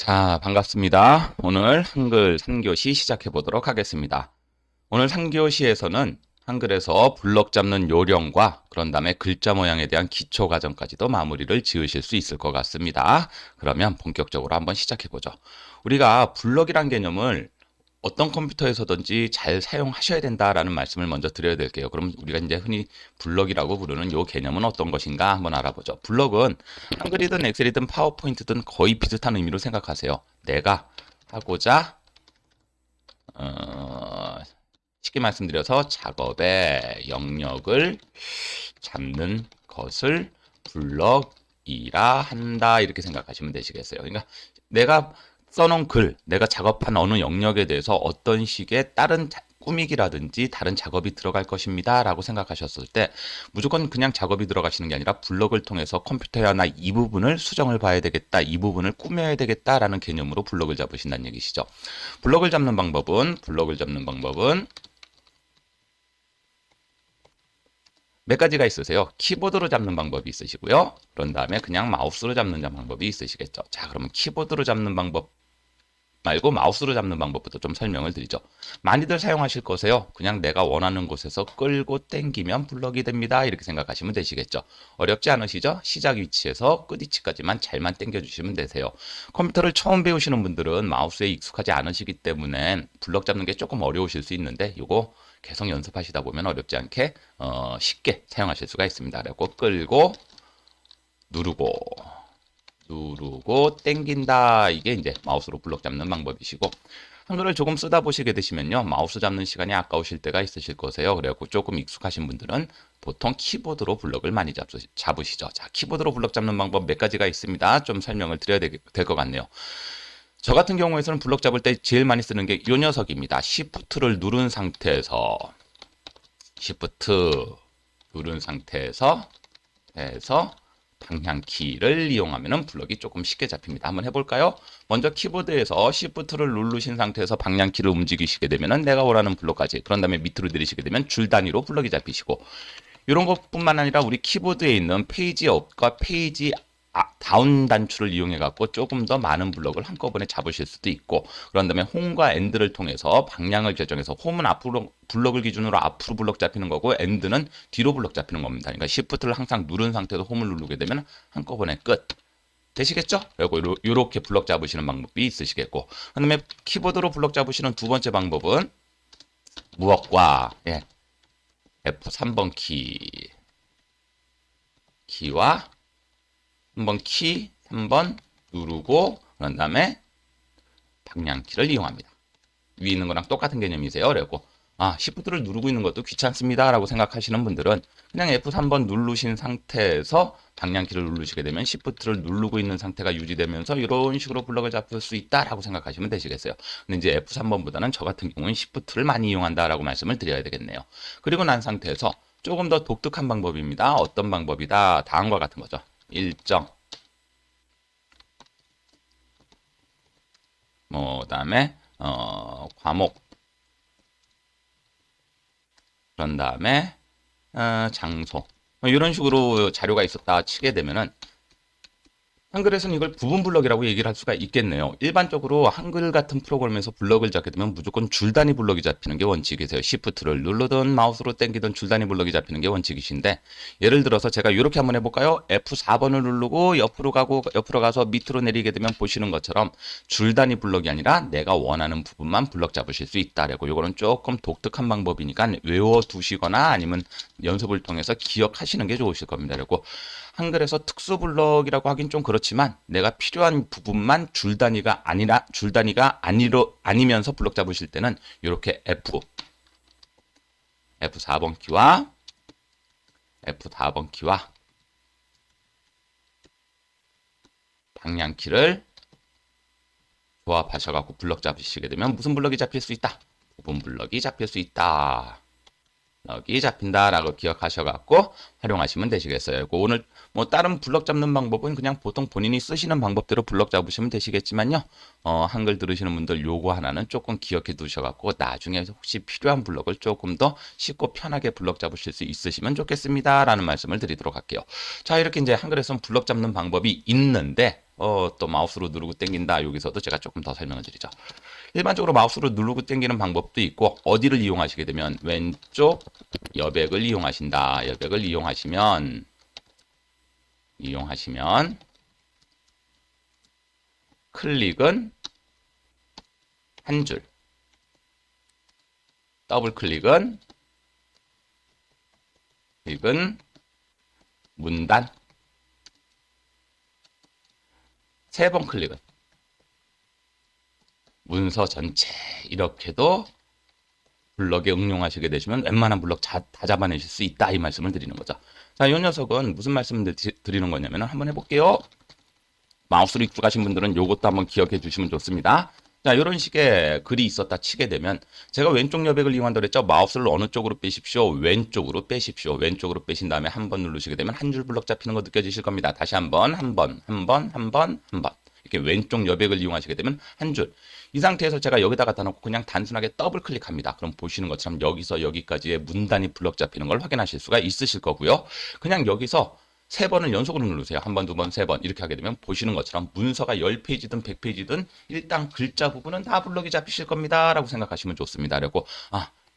자, 반갑습니다. 오늘 한글 3교시 시작해 보도록 하겠습니다. 오늘 3교시에서는 한글에서 블럭 잡는 요령과 그런 다음에 글자 모양에 대한 기초 과정까지도 마무리를 지으실 수 있을 것 같습니다. 그러면 본격적으로 한번 시작해 보죠. 우리가 블럭이란 개념을 어떤 컴퓨터에서든지 잘 사용하셔야 된다라는 말씀을 먼저 드려야 될게요. 그럼 우리가 이제 흔히 블럭이라고 부르는 이 개념은 어떤 것인가 한번 알아보죠. 블럭은 한글이든 엑셀이든 파워포인트든 거의 비슷한 의미로 생각하세요. 내가 하고자 쉽게 말씀드려서 작업의 영역을 잡는 것을 블럭이라 한다 이렇게 생각하시면 되시겠어요. 그러니까 내가 써놓은 글, 내가 작업한 어느 영역에 대해서 어떤 식의 다른 꾸미기라든지 다른 작업이 들어갈 것입니다 라고 생각하셨을 때 무조건 그냥 작업이 들어가시는 게 아니라 블럭을 통해서 컴퓨터에 하나 이 부분을 수정을 봐야 되겠다, 이 부분을 꾸며야 되겠다라는 개념으로 블럭을 잡으신다는 얘기시죠. 블럭을 잡는 방법은 몇 가지가 있으세요. 키보드로 잡는 방법이 있으시고요. 그런 다음에 그냥 마우스로 잡는 방법이 있으시겠죠. 자, 그러면 키보드로 잡는 방법 말고 마우스로 잡는 방법부터 좀 설명을 드리죠. 많이들 사용하실 거세요. 그냥 내가 원하는 곳에서 끌고 당기면 블럭이 됩니다. 이렇게 생각하시면 되시겠죠. 어렵지 않으시죠? 시작 위치에서 끝 위치까지만 잘만 당겨주시면 되세요. 컴퓨터를 처음 배우시는 분들은 마우스에 익숙하지 않으시기 때문에 블럭 잡는 게 조금 어려우실 수 있는데 이거 계속 연습하시다 보면 어렵지 않게 쉽게 사용하실 수가 있습니다. 그리고 끌고 누르고 땡긴다. 이게 이제 마우스로 블럭 잡는 방법이시고 한글을 조금 쓰다 보시게 되시면요. 마우스 잡는 시간이 아까우실 때가 있으실 거세요. 그래갖고 조금 익숙하신 분들은 보통 키보드로 블럭을 많이 잡으시죠. 자, 키보드로 블럭 잡는 방법 몇 가지가 있습니다. 좀 설명을 드려야 될 것 같네요. 저 같은 경우에서는 블럭 잡을 때 제일 많이 쓰는 게 이 녀석입니다. Shift를 누른 상태에서 Shift 누른 상태에서 방향키를 이용하면 블럭이 조금 쉽게 잡힙니다. 한번 해볼까요? 먼저 키보드에서 Shift를 누르신 상태에서 방향키를 움직이시게 되면 내가 원하는 블럭까지, 그런 다음에 밑으로 내리시게 되면 줄 단위로 블럭이 잡히시고, 이런 것뿐만 아니라 우리 키보드에 있는 페이지 업과 페이지 다운 단추를 이용해 갖고 조금 더 많은 블럭을 한꺼번에 잡으실 수도 있고, 그런 다음에 홈과 엔드를 통해서 방향을 결정해서 홈은 앞으로 블럭을 기준으로 앞으로 블럭 잡히는 거고 엔드는 뒤로 블럭 잡히는 겁니다. 그러니까 Shift를 항상 누른 상태에서 홈을 누르게 되면 한꺼번에 끝 되시겠죠? 그리고 이렇게 블럭 잡으시는 방법이 있으시겠고, 그다음에 키보드로 블럭 잡으시는 두 번째 방법은 무엇과 F3번 키와 한번 3번 누르고 그런 다음에 방향키를 이용합니다. 위에 있는 거랑 똑같은 개념이세요. 그래갖고 Shift를 누르고 있는 것도 귀찮습니다 라고 생각하시는 분들은 그냥 F3번 누르신 상태에서 방향키를 누르시게 되면 Shift를 누르고 있는 상태가 유지되면서 이런 식으로 블럭을 잡을 수 있다라고 생각하시면 되시겠어요. 근데 이제 F3번보다는 저 같은 경우는 Shift를 많이 이용한다라고 말씀을 드려야 되겠네요. 그리고 난 상태에서 조금 더 독특한 방법입니다. 어떤 방법이다? 다음과 같은 거죠. 일정 그다음에 과목 그런 다음에 장소 이런 식으로 자료가 있었다 치게 되면은 한글에서는 이걸 부분 블럭이라고 얘기를 할 수가 있겠네요. 일반적으로 한글 같은 프로그램에서 블럭을 잡게 되면 무조건 줄 단위 블럭이 잡히는 게 원칙이세요. Shift를 누르든 마우스로 당기든 줄 단위 블럭이 잡히는 게 원칙이신데, 예를 들어서 제가 이렇게 한번 해볼까요? F4번을 누르고 옆으로 가서 밑으로 내리게 되면 보시는 것처럼 줄 단위 블럭이 아니라 내가 원하는 부분만 블럭 잡으실 수 있다라고. 이거는 조금 독특한 방법이니까 외워두시거나 아니면 연습을 통해서 기억하시는 게 좋으실 겁니다. 그리고 한글에서 특수 블럭이라고 하긴 좀 그렇지만 내가 필요한 부분만 줄 단위가 아니면서 블럭 잡으실 때는 이렇게 F4번 키와 방향키를 조합하셔갖고 블럭 잡으시게 되면 무슨 블럭이 잡힐 수 있다? 부분 블럭이 잡힐 수 있다. 여기 잡힌다라고 기억하셔갖고 활용하시면 되시겠어요. 오늘 뭐 다른 블럭 잡는 방법은 그냥 보통 본인이 쓰시는 방법대로 블럭 잡으시면 되시겠지만요. 한글 들으시는 분들 요거 하나는 조금 기억해 두셔갖고 나중에 혹시 필요한 블럭을 조금 더 쉽고 편하게 블럭 잡으실 수 있으시면 좋겠습니다라는 말씀을 드리도록 할게요. 자, 이렇게 이제 한글에서는 블럭 잡는 방법이 있는데 또 마우스로 누르고 당긴다. 여기서도 제가 조금 더 설명을 드리죠. 일반적으로 마우스로 누르고 당기는 방법도 있고 어디를 이용하시게 되면 왼쪽 여백을 이용하신다. 여백을 이용하시면 클릭은 한 줄, 더블 클릭은 문단, 세 번 클릭은 문서 전체 이렇게도 블럭에 응용하시게 되시면 웬만한 블럭 다 잡아내실 수 있다 이 말씀을 드리는 거죠. 자, 이 녀석은 무슨 말씀을 드리는 거냐면 한번 해볼게요. 마우스로 익숙하신 분들은 이것도 한번 기억해 주시면 좋습니다. 자, 이런 식의 글이 있었다 치게 되면 제가 왼쪽 여백을 이용한다고 그랬죠. 마우스를 어느 쪽으로 빼십시오? 왼쪽으로 빼십시오. 왼쪽으로 빼신 다음에 한 번 누르시게 되면 한 줄 블럭 잡히는 거 느껴지실 겁니다. 다시 한 번. 이렇게 왼쪽 여백을 이용하시게 되면 한 줄. 이 상태에서 제가 여기다 갖다 놓고 그냥 단순하게 더블 클릭합니다. 그럼 보시는 것처럼 여기서 여기까지의 문단이 블럭 잡히는 걸 확인하실 수가 있으실 거고요. 그냥 여기서 세 번을 연속으로 누르세요. 한 번, 두 번, 세 번 이렇게 하게 되면 보시는 것처럼 문서가 10페이지든 100페이지든 일단 글자 부분은 다 블럭이 잡히실 겁니다. 라고 생각하시면 좋습니다. 그리고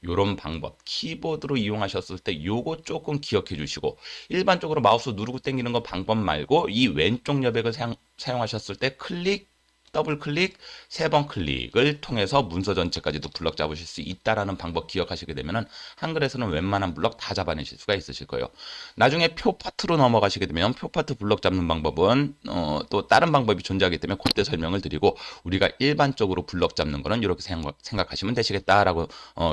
요런 방법 키보드로 이용하셨을 때 요거 조금 기억해 주시고 일반적으로 마우스 누르고 당기는 거 방법 말고 이 왼쪽 여백을 사용하셨을 때 클릭 더블 클릭, 세 번 클릭을 통해서 문서 전체까지도 블럭 잡으실 수 있다라는 방법 기억하시게 되면은 한글에서는 웬만한 블럭 다 잡아내실 수가 있으실 거예요. 나중에 표 파트로 넘어가시게 되면 표 파트 블럭 잡는 방법은 또 다른 방법이 존재하기 때문에 그때 설명을 드리고 우리가 일반적으로 블럭 잡는 거는 이렇게 생각하시면 되시겠다라고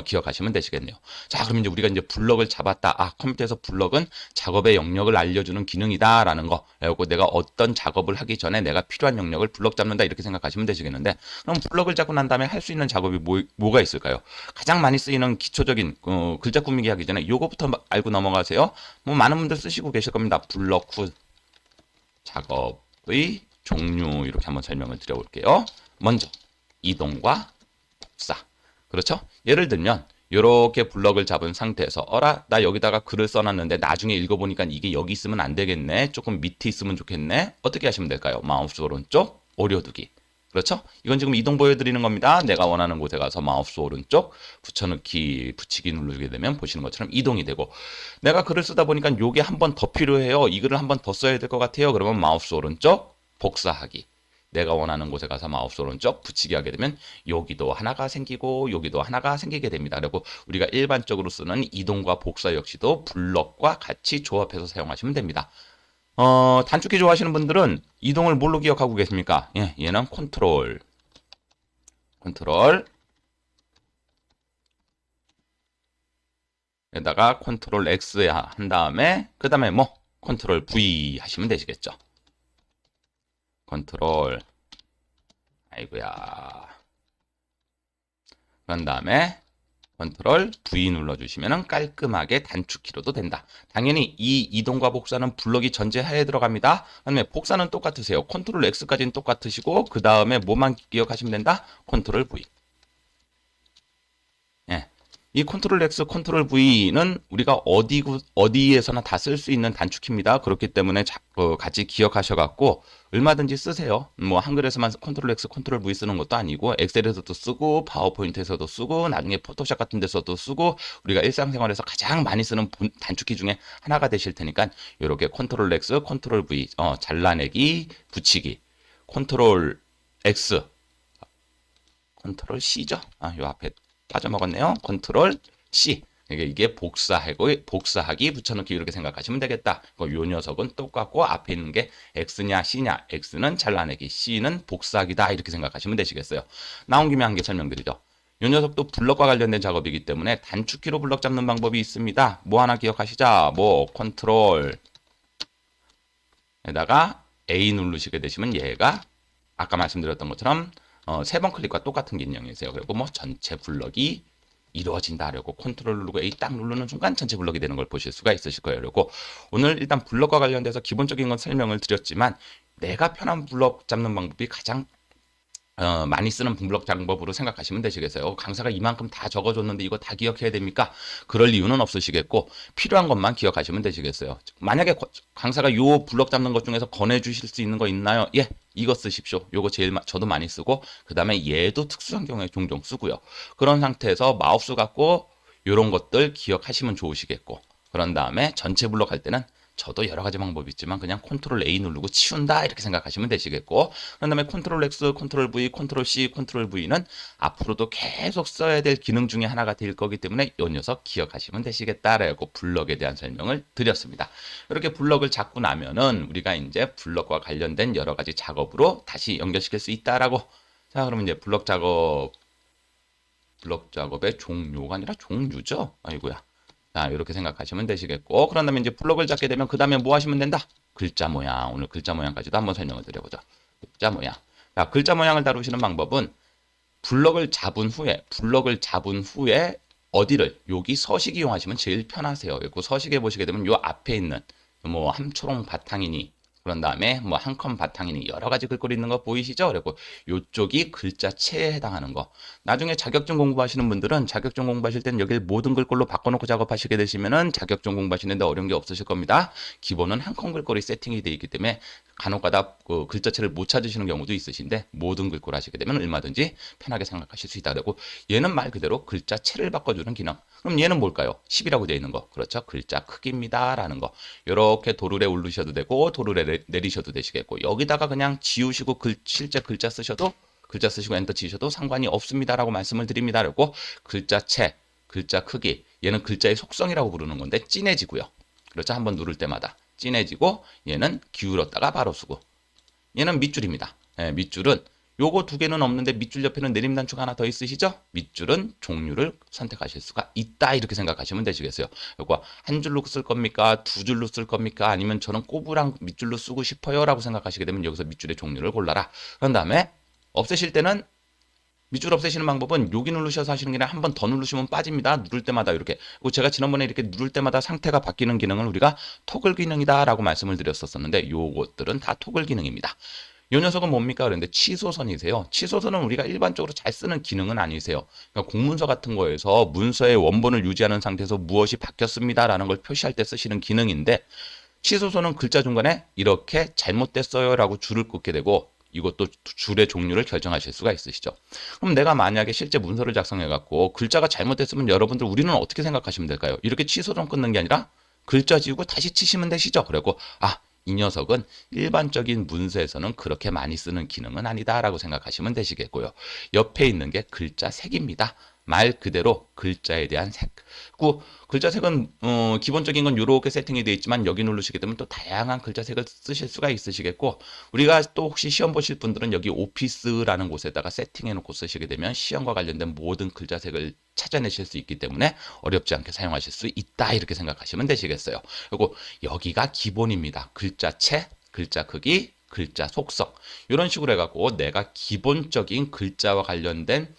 기억하시면 되시겠네요. 자, 그럼 이제 우리가 이제 블럭을 잡았다. 컴퓨터에서 블럭은 작업의 영역을 알려주는 기능이다라는 거. 그리고 내가 어떤 작업을 하기 전에 내가 필요한 영역을 블럭 잡는다 이렇게 생각하시면 되시겠는데 그럼 블럭을 잡고 난 다음에 할 수 있는 작업이 뭐가 있을까요? 가장 많이 쓰이는 기초적인 글자 꾸미기 하기 전에 요거부터 알고 넘어가세요. 뭐 많은 분들 쓰시고 계실 겁니다. 블럭 후 작업의 종류 이렇게 한번 설명을 드려볼게요. 먼저 이동과 복사. 그렇죠? 예를 들면 이렇게 블럭을 잡은 상태에서 나 여기다가 글을 써놨는데 나중에 읽어보니까 이게 여기 있으면 안 되겠네. 조금 밑에 있으면 좋겠네. 어떻게 하시면 될까요? 마우스 오른쪽 오려두기. 그렇죠? 이건 지금 이동 보여드리는 겁니다. 내가 원하는 곳에 가서 마우스 오른쪽 붙여넣기, 붙이기 누르게 되면 보시는 것처럼 이동이 되고 내가 글을 쓰다 보니까 요게 한 번 더 필요해요. 이 글을 한 번 더 써야 될 것 같아요. 그러면 마우스 오른쪽 복사하기. 내가 원하는 곳에 가서 마우스 오른쪽 붙이기 하게 되면 여기도 하나가 생기고 여기도 하나가 생기게 됩니다. 그리고 우리가 일반적으로 쓰는 이동과 복사 역시도 블럭과 같이 조합해서 사용하시면 됩니다. 단축키 좋아하시는 분들은 이동을 뭘로 기억하고 계십니까? 예, 얘는 컨트롤 에다가 컨트롤 X 한 다음에 그 다음에 뭐 컨트롤 V 하시면 되시겠죠. 컨트롤 아이고야 그런 다음에 컨트롤 V 눌러주시면 깔끔하게 단축키로도 된다. 당연히 이 이동과 복사는 블럭이 전제하에 들어갑니다. 그다음에 복사는 똑같으세요. 컨트롤 X까지는 똑같으시고 그 다음에 뭐만 기억하시면 된다? 컨트롤 V. 예. 이 컨트롤 X, 컨트롤 V는 우리가 어디에서나 다 쓸 수 있는 단축키입니다. 그렇기 때문에 같이 기억하셔갖고 얼마든지 쓰세요. 뭐 한글에서만 컨트롤 X, 컨트롤 V 쓰는 것도 아니고 엑셀에서도 쓰고 파워포인트에서도 쓰고 나중에 포토샵 같은 데서도 쓰고 우리가 일상생활에서 가장 많이 쓰는 단축키 중에 하나가 되실 테니까 이렇게 컨트롤 X, 컨트롤 V 잘라내기, 붙이기, 컨트롤 X, 컨트롤 C죠. 요 앞에 빠져먹었네요. 컨트롤 C. 이게 복사하기, 붙여넣기 이렇게 생각하시면 되겠다. 요 녀석은 똑같고 앞에 있는 게 X냐 C냐. X는 잘라내기, C는 복사하기다. 이렇게 생각하시면 되시겠어요. 나온 김에 한 개 설명드리죠. 요 녀석도 블럭과 관련된 작업이기 때문에 단축키로 블럭 잡는 방법이 있습니다. 뭐 하나 기억하시자. 뭐 컨트롤 에다가 A 누르시게 되시면 얘가 아까 말씀드렸던 것처럼 세 번 클릭과 똑같은 기능이세요. 그리고 뭐 전체 블럭이 이루어진다 하려고 컨트롤 누르고 A 딱 누르는 순간 전체 블럭이 되는 걸 보실 수가 있으실 거예요. 그리고 오늘 일단 블럭과 관련돼서 기본적인 건 설명을 드렸지만 내가 편한 블럭 잡는 방법이 가장 많이 쓰는 블록 방법으로 생각하시면 되시겠어요. 강사가 이만큼 다 적어줬는데 이거 다 기억해야 됩니까? 그럴 이유는 없으시겠고 필요한 것만 기억하시면 되시겠어요. 만약에 강사가 요 블록 잡는 것 중에서 권해주실 수 있는 거 있나요? 예, 이거 쓰십시오. 요거 제일 저도 많이 쓰고 그 다음에 얘도 특수한 경우에 종종 쓰고요. 그런 상태에서 마우스 갖고 요런 것들 기억하시면 좋으시겠고 그런 다음에 전체 블록 할 때는 저도 여러 가지 방법이 있지만 그냥 컨트롤 A 누르고 치운다 이렇게 생각하시면 되시겠고 그런 다음에 컨트롤 X, 컨트롤 V, 컨트롤 C, 컨트롤 V는 앞으로도 계속 써야 될 기능 중에 하나가 될 거기 때문에 이 녀석 기억하시면 되시겠다라고 블럭에 대한 설명을 드렸습니다. 이렇게 블럭을 잡고 나면은 우리가 이제 블럭과 관련된 여러 가지 작업으로 다시 연결시킬 수 있다라고. 자, 그러면 이제 블럭 작업의 종료가 아니라 종류죠. 아이고야. 자, 이렇게 생각하시면 되시겠고 그런 다음에 이제 블럭을 잡게 되면 그 다음에 뭐 하시면 된다? 글자 모양. 오늘 글자 모양까지도 한번 설명을 드려보자. 글자 모양. 자, 글자 모양을 다루시는 방법은 블럭을 잡은 후에 어디를 여기 서식 이용하시면 제일 편하세요. 그리고 서식에 보시게 되면 요 앞에 있는 뭐 함초롱 바탕이니 그런 다음에 뭐 한 컴 바탕이니 여러 가지 글꼴이 있는 거 보이시죠? 그리고 요쪽이 글자체에 해당하는 거. 나중에 자격증 공부하시는 분들은 자격증 공부하실 때는 여기를 모든 글꼴로 바꿔놓고 작업하시게 되시면은 자격증 공부하시는데 어려운 게 없으실 겁니다. 기본은 한 컴 글꼴이 세팅이 되어 있기 때문에 간혹가다 그 글자체를 못 찾으시는 경우도 있으신데 모든 글꼴 하시게 되면 얼마든지 편하게 생각하실 수 있다. 그리고 얘는 말 그대로 글자체를 바꿔주는 기능. 그럼 얘는 뭘까요? 10이라고 되어 있는 거. 그렇죠. 글자 크기입니다. 라는 거. 이렇게 도르래 올리셔도 되고 도르래 내리셔도 되시겠고 여기다가 그냥 지우시고 실제 글자 쓰시고 엔터 치셔도 상관이 없습니다라고 말씀을 드립니다. 그리고 글자체, 글자 크기 얘는 글자의 속성이라고 부르는 건데 진해지고요. 그렇죠. 한번 누를 때마다 진해지고 얘는 기울었다가 바로 쓰고 얘는 밑줄입니다. 예, 밑줄은 요거 두 개는 없는데 밑줄 옆에는 내림 단추가 하나 더 있으시죠? 밑줄은 종류를 선택하실 수가 있다 이렇게 생각하시면 되시겠어요. 요거 한 줄로 쓸 겁니까? 두 줄로 쓸 겁니까? 아니면 저는 꼬부랑 밑줄로 쓰고 싶어요 라고 생각하시게 되면 여기서 밑줄의 종류를 골라라. 그런 다음에 없애실 때는 밑줄 없애시는 방법은 여기 누르셔서 하시는 게 아니라 한 번 더 누르시면 빠집니다. 누를 때마다 이렇게. 그리고 제가 지난번에 이렇게 누를 때마다 상태가 바뀌는 기능을 우리가 토글 기능이다라고 말씀을 드렸었는데 요것들은 다 토글 기능입니다. 이 녀석은 뭡니까? 그런데 취소선이세요. 취소선은 우리가 일반적으로 잘 쓰는 기능은 아니세요. 그러니까 공문서 같은 거에서 문서의 원본을 유지하는 상태에서 무엇이 바뀌었습니다라는 걸 표시할 때 쓰시는 기능인데 취소선은 글자 중간에 이렇게 잘못됐어요라고 줄을 긋게 되고 이것도 줄의 종류를 결정하실 수가 있으시죠. 그럼 내가 만약에 실제 문서를 작성해 갖고 글자가 잘못됐으면 여러분들 우리는 어떻게 생각하시면 될까요? 이렇게 취소선 끊는 게 아니라 글자 지우고 다시 치시면 되시죠. 그리고 이 녀석은 일반적인 문서에서는 그렇게 많이 쓰는 기능은 아니다라고 생각하시면 되시겠고요. 옆에 있는 게 글자 색입니다. 말 그대로 글자에 대한 색. 그 글자 색은 기본적인 건 이렇게 세팅이 되어 있지만 여기 누르시게 되면 또 다양한 글자 색을 쓰실 수가 있으시겠고 우리가 또 혹시 시험 보실 분들은 여기 오피스라는 곳에다가 세팅해 놓고 쓰시게 되면 시험과 관련된 모든 글자 색을 찾아내실 수 있기 때문에 어렵지 않게 사용하실 수 있다 이렇게 생각하시면 되시겠어요. 그리고 여기가 기본입니다. 글자체, 글자 크기, 글자 속성 이런 식으로 해갖고 내가 기본적인 글자와 관련된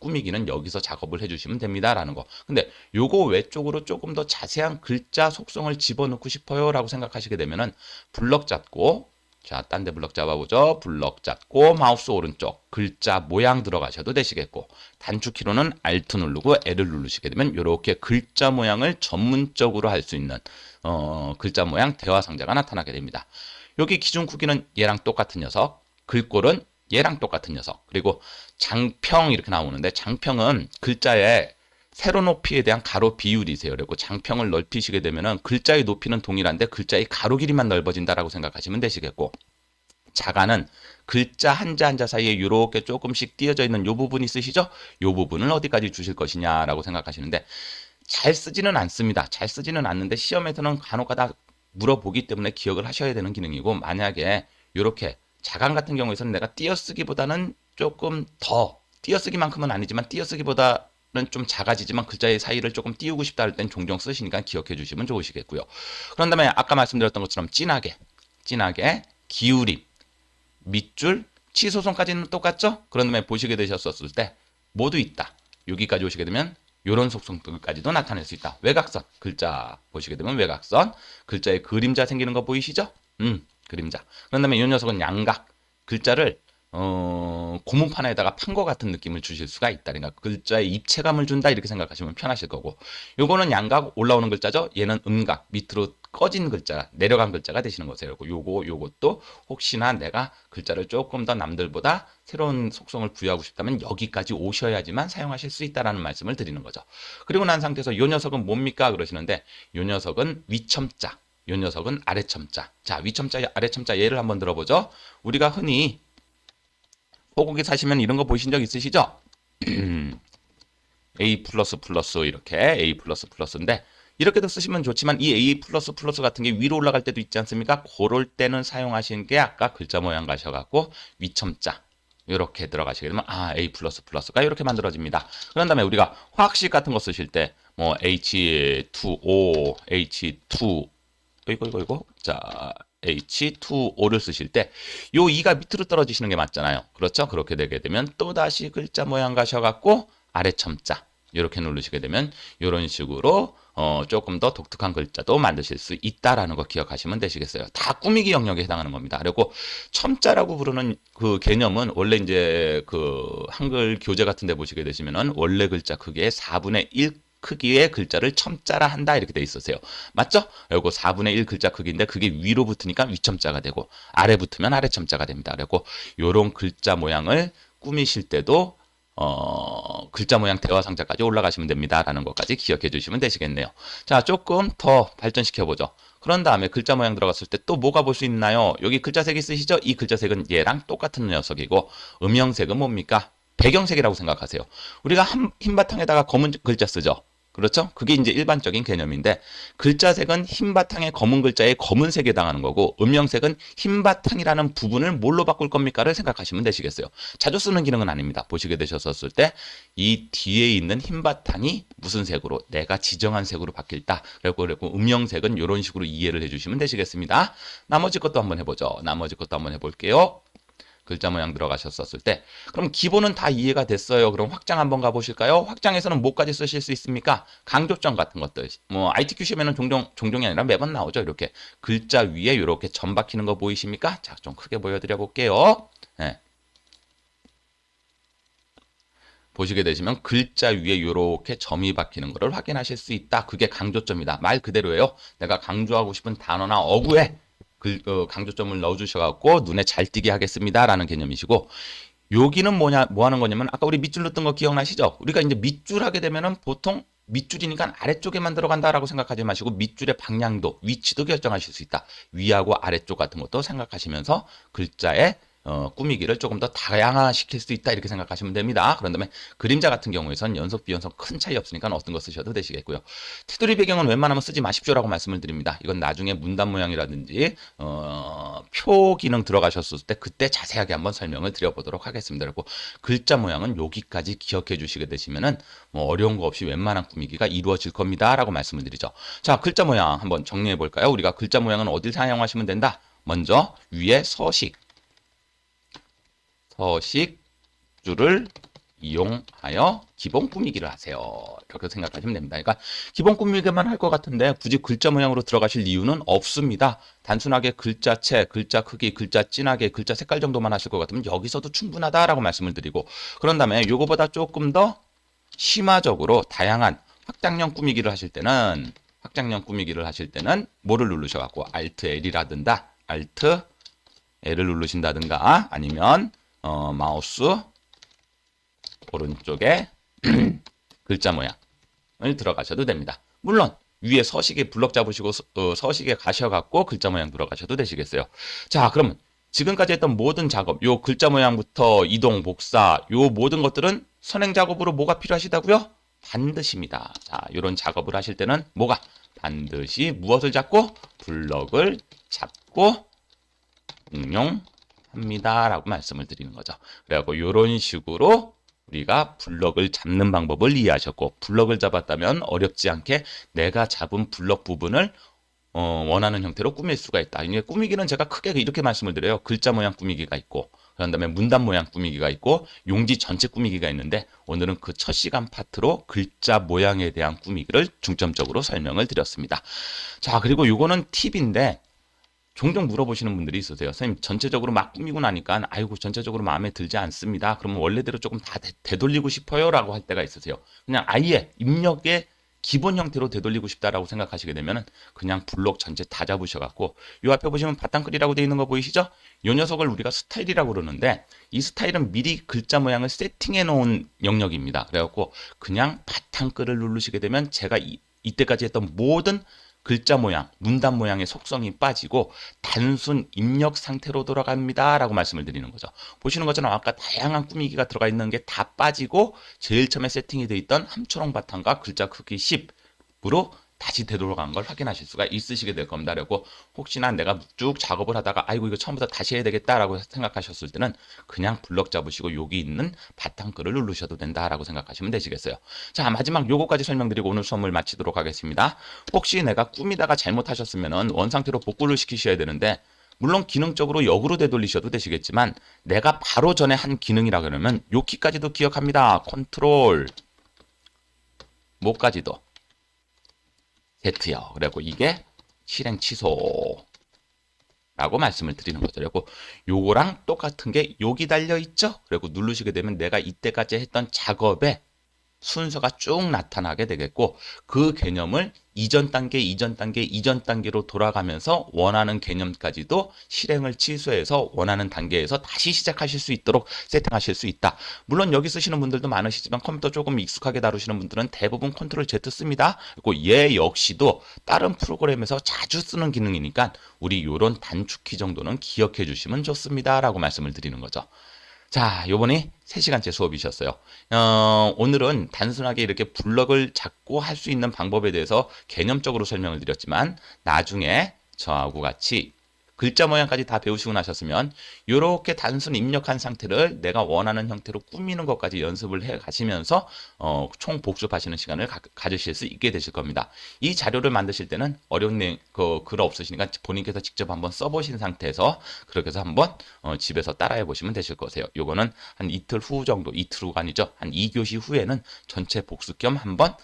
꾸미기는 여기서 작업을 해주시면 됩니다라는 거. 근데 요거 외쪽으로 조금 더 자세한 글자 속성을 집어넣고 싶어요 라고 생각하시게 되면은 블럭 잡고 자, 딴 데 블럭 잡아보죠. 블럭 잡고 마우스 오른쪽 글자 모양 들어가셔도 되시겠고 단축키로는 Alt 누르고 L을 누르시게 되면 이렇게 글자 모양을 전문적으로 할 수 있는 글자 모양 대화 상자가 나타나게 됩니다. 여기 기준 크기는 얘랑 똑같은 녀석, 글꼴은 얘랑 똑같은 녀석, 그리고 장평 이렇게 나오는데 장평은 글자의 세로 높이에 대한 가로 비율이세요. 그리고 장평을 넓히시게 되면은 글자의 높이는 동일한데 글자의 가로 길이만 넓어진다라고 생각하시면 되시겠고 자가는 글자 한자 한자 사이에 이렇게 조금씩 띄어져 있는 요 부분 있으시죠? 요 부분을 어디까지 주실 것이냐라고 생각하시는데 잘 쓰지는 않습니다. 잘 쓰지는 않는데 시험에서는 간혹가다 물어보기 때문에 기억을 하셔야 되는 기능이고 만약에 이렇게 자강 같은 경우에서는 내가 띄어쓰기보다는 조금 더 띄어쓰기만큼은 아니지만 띄어쓰기보다는 좀 작아지지만 글자의 사이를 조금 띄우고 싶다 할 땐 종종 쓰시니까 기억해 주시면 좋으시겠고요. 그런 다음에 아까 말씀드렸던 것처럼 진하게 기울임, 밑줄, 치소선까지는 똑같죠? 그런 다음에 보시게 되셨을 때 모두 있다. 여기까지 오시게 되면 이런 속성들까지도 나타낼 수 있다. 외곽선, 글자 보시게 되면 외곽선, 글자에 그림자 생기는 거 보이시죠? 그림자. 그런 다음에 이 녀석은 양각, 글자를 고문판에다가 판 것 같은 느낌을 주실 수가 있다. 그러니까 글자에 입체감을 준다 이렇게 생각하시면 편하실 거고, 요거는 양각 올라오는 글자죠. 얘는 음각 밑으로 꺼진 글자, 내려간 글자가 되시는 거세요. 요것도 혹시나 내가 글자를 조금 더 남들보다 새로운 속성을 부여하고 싶다면 여기까지 오셔야지만 사용하실 수 있다라는 말씀을 드리는 거죠. 그리고 난 상태에서 요 녀석은 뭡니까 그러시는데, 요 녀석은 위첨자, 요 녀석은 아래첨자. 자, 위첨자, 아래첨자 예를 한번 들어보죠. 우리가 흔히 소고기 사시면 이런 거 보신 적 있으시죠? A 플러스 플러스 이렇게 A 플러스 플러스인데, 이렇게도 쓰시면 좋지만 이 A 플러스 플러스 같은 게 위로 올라갈 때도 있지 않습니까? 그럴 때는 사용하시는 게 아까 글자 모양 가셔갖고 위첨자 이렇게 들어가시게 되면 A 플러스 플러스가 이렇게 만들어집니다. 그런 다음에 우리가 화학식 같은 거 쓰실 때 뭐 H2O, H2 이거 자 H2O를 쓰실 때 요 2가 밑으로 떨어지시는 게 맞잖아요. 그렇죠? 그렇게 되게 되면 또다시 글자 모양 가셔갖고 아래 첨자 이렇게 누르시게 되면 이런 식으로 조금 더 독특한 글자도 만드실 수 있다라는 거 기억하시면 되시겠어요. 다 꾸미기 영역에 해당하는 겁니다. 그리고 첨자라고 부르는 그 개념은 원래 이제 그 한글 교재 같은 데 보시게 되시면은 원래 글자 크기의 4분의 1 크기의 글자를 첨자라 한다 이렇게 돼 있으세요. 맞죠? 그리고 4분의 1 글자 크기인데 그게 위로 붙으니까 위첨자가 되고 아래 붙으면 아래 첨자가 됩니다. 그리고 요런 글자 모양을 꾸미실 때도 글자 모양 대화 상자까지 올라가시면 됩니다라는 것까지 기억해 주시면 되시겠네요. 자, 조금 더 발전시켜 보죠. 그런 다음에 글자 모양 들어갔을 때 또 뭐가 볼 수 있나요? 여기 글자색 있으시죠? 이 글자색은 얘랑 똑같은 녀석이고, 음영색은 뭡니까? 배경색이라고 생각하세요. 우리가 흰 바탕에다가 검은 글자 쓰죠. 그렇죠? 그게 이제 일반적인 개념인데, 글자색은 흰 바탕에 검은 글자에 검은색에 해당하는 거고, 음영색은 흰 바탕이라는 부분을 뭘로 바꿀 겁니까를 생각하시면 되시겠어요. 자주 쓰는 기능은 아닙니다. 보시게 되셨을 때 이 뒤에 있는 흰 바탕이 무슨 색으로, 내가 지정한 색으로 바뀔다. 그리고 음영색은 이런 식으로 이해를 해주시면 되시겠습니다. 나머지 것도 한번 해보죠. 나머지 것도 한번 해볼게요. 글자 모양 들어가셨었을 때, 그럼 기본은 다 이해가 됐어요. 그럼 확장 한번 가보실까요? 확장에서는 뭐까지 쓰실 수 있습니까? 강조점 같은 것들, 뭐 ITQ 시험에는 종종이 아니라 매번 나오죠. 이렇게 글자 위에 이렇게 점 박히는 거 보이십니까? 자, 좀 크게 보여드려 볼게요. 네. 보시게 되시면 글자 위에 이렇게 점이 박히는 것을 확인하실 수 있다. 그게 강조점이다. 말 그대로예요. 내가 강조하고 싶은 단어나 어구에 강조점을 넣어주셔갖고 눈에 잘 띄게 하겠습니다라는 개념이시고, 여기는 뭐냐, 뭐 하는 거냐면 아까 우리 밑줄 넣었던 거 기억나시죠? 우리가 이제 밑줄 하게 되면은 보통 밑줄이니까 아래쪽에만 들어간다라고 생각하지 마시고 밑줄의 방향도, 위치도 결정하실 수 있다. 위하고 아래쪽 같은 것도 생각하시면서 글자의 꾸미기를 조금 더 다양화시킬 수 있다 이렇게 생각하시면 됩니다. 그런 다음에 그림자 같은 경우에선 연속 비연속 큰 차이 없으니까 어떤 거 쓰셔도 되시겠고요. 테두리 배경은 웬만하면 쓰지 마십시오라고 말씀을 드립니다. 이건 나중에 문단 모양이라든지 표 기능 들어가셨을 때 그때 자세하게 한번 설명을 드려보도록 하겠습니다. 그리고 글자 모양은 여기까지 기억해 주시게 되시면은 뭐 어려운 거 없이 웬만한 꾸미기가 이루어질 겁니다라고 말씀을 드리죠. 자, 글자 모양 한번 정리해 볼까요? 우리가 글자 모양은 어딜 사용하시면 된다? 먼저 위에 서식줄을 이용하여 기본 꾸미기를 하세요. 이렇게 생각하시면 됩니다. 그러니까 기본 꾸미기만 할 것 같은데 굳이 글자 모양으로 들어가실 이유는 없습니다. 단순하게 글자체, 글자 크기, 글자 진하게, 글자 색깔 정도만 하실 것 같으면 여기서도 충분하다라고 말씀을 드리고, 그런 다음에 이거보다 조금 더 심화적으로 다양한 확장형 꾸미기를 하실 때는 뭐를 누르셔갖고 Alt L이라든가 Alt L을 누르신다든가 아니면 마우스 오른쪽에 글자 모양을 들어가셔도 됩니다. 물론 위에 서식에 블럭 잡으시고 서식에 가셔갖고 글자 모양 들어가셔도 되시겠어요. 자, 그러면 지금까지 했던 모든 작업, 요 글자 모양부터 이동, 복사, 요 모든 것들은 선행 작업으로 뭐가 필요하시다고요? 반드시입니다. 자, 이런 작업을 하실 때는 뭐가? 반드시 무엇을 잡고? 블럭을 잡고 응용합니다라고 말씀을 드리는 거죠. 그래갖고 이런 식으로 우리가 블럭을 잡는 방법을 이해하셨고, 블럭을 잡았다면 어렵지 않게 내가 잡은 블럭 부분을 원하는 형태로 꾸밀 수가 있다. 이게 꾸미기는 제가 크게 이렇게 말씀을 드려요. 글자 모양 꾸미기가 있고, 그런 다음에 문단 모양 꾸미기가 있고, 용지 전체 꾸미기가 있는데, 오늘은 그 첫 시간 파트로 글자 모양에 대한 꾸미기를 중점적으로 설명을 드렸습니다. 자, 그리고 이거는 팁인데, 종종 물어보시는 분들이 있으세요. 선생님, 전체적으로 막 꾸미고 나니까 아이고 전체적으로 마음에 들지 않습니다. 그러면 원래대로 조금 다 되돌리고 싶어요라고 할 때가 있으세요. 그냥 아예 입력의 기본 형태로 되돌리고 싶다라고 생각하시게 되면 그냥 블록 전체 다 잡으셔갖고 요 앞에 보시면 바탕글이라고 되어 있는 거 보이시죠? 요 녀석을 우리가 스타일이라고 그러는데 이 스타일은 미리 글자 모양을 세팅해 놓은 영역입니다. 그래갖고 그냥 바탕글을 누르시게 되면 제가 이때까지 했던 모든 글자 모양, 문단 모양의 속성이 빠지고 단순 입력 상태로 돌아갑니다. 라고 말씀을 드리는 거죠. 보시는 것처럼 아까 다양한 꾸미기가 들어가 있는 게 다 빠지고 제일 처음에 세팅이 되어 있던 함초롱 바탕과 글자 크기 10으로 다시 되돌아간 걸 확인하실 수가 있으시게 될 겁니다. 그리고 혹시나 내가 쭉 작업을 하다가 아이고 이거 처음부터 다시 해야 되겠다라고 생각하셨을 때는 그냥 블럭 잡으시고 여기 있는 바탕글을 누르셔도 된다라고 생각하시면 되시겠어요. 자, 마지막 요거까지 설명드리고 오늘 수업을 마치도록 하겠습니다. 혹시 내가 꾸미다가 잘못하셨으면 원상태로 복구를 시키셔야 되는데 물론 기능적으로 역으로 되돌리셔도 되시겠지만 내가 바로 전에 한 기능이라 그러면 요 키까지도 기억합니다. 컨트롤 뭐까지도 Z요. 그리고 이게 실행 취소라고 말씀을 드리는 거죠. 그리고 요거랑 똑같은 게 여기 달려 있죠. 그리고 누르시게 되면 내가 이때까지 했던 작업의 순서가 쭉 나타나게 되겠고 그 개념을 이전 단계, 이전 단계, 이전 단계로 돌아가면서 원하는 개념까지도 실행을 취소해서 원하는 단계에서 다시 시작하실 수 있도록 세팅하실 수 있다. 물론 여기 쓰시는 분들도 많으시지만 컴퓨터 조금 익숙하게 다루시는 분들은 대부분 컨트롤 Z 씁니다. 그리고 얘 역시도 다른 프로그램에서 자주 쓰는 기능이니까 우리 요런 단축키 정도는 기억해 주시면 좋습니다. 라고 말씀을 드리는 거죠. 자, 요번에 3시간째 수업이셨어요. 오늘은 단순하게 이렇게 블럭을 잡고 할 수 있는 방법에 대해서 개념적으로 설명을 드렸지만 나중에 저하고 같이 글자 모양까지 다 배우시고 나셨으면 이렇게 단순 입력한 상태를 내가 원하는 형태로 꾸미는 것까지 연습을 해 가시면서 총 복습하시는 시간을 가지실 수 있게 되실 겁니다. 이 자료를 만드실 때는 어려운 글 없으시니까 본인께서 직접 한번 써보신 상태에서 그렇게 해서 한번 집에서 따라해 보시면 되실 거세요. 요거는 한 이틀 후 정도, 이틀 후가 아니죠. 한 2교시 후에는 전체 복습 겸 한번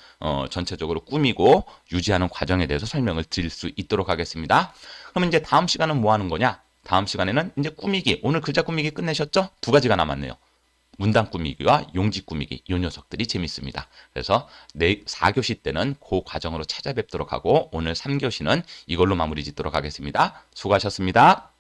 전체적으로 꾸미고 유지하는 과정에 대해서 설명을 드릴 수 있도록 하겠습니다. 그럼 이제 다음 시간은 뭐 하는 거냐? 다음 시간에는 이제 꾸미기. 오늘 글자 꾸미기 끝내셨죠? 2가지가 남았네요. 문단 꾸미기와 용지 꾸미기. 이 녀석들이 재밌습니다. 그래서 4교시 때는 그 과정으로 찾아뵙도록 하고 오늘 3교시는 이걸로 마무리 짓도록 하겠습니다. 수고하셨습니다.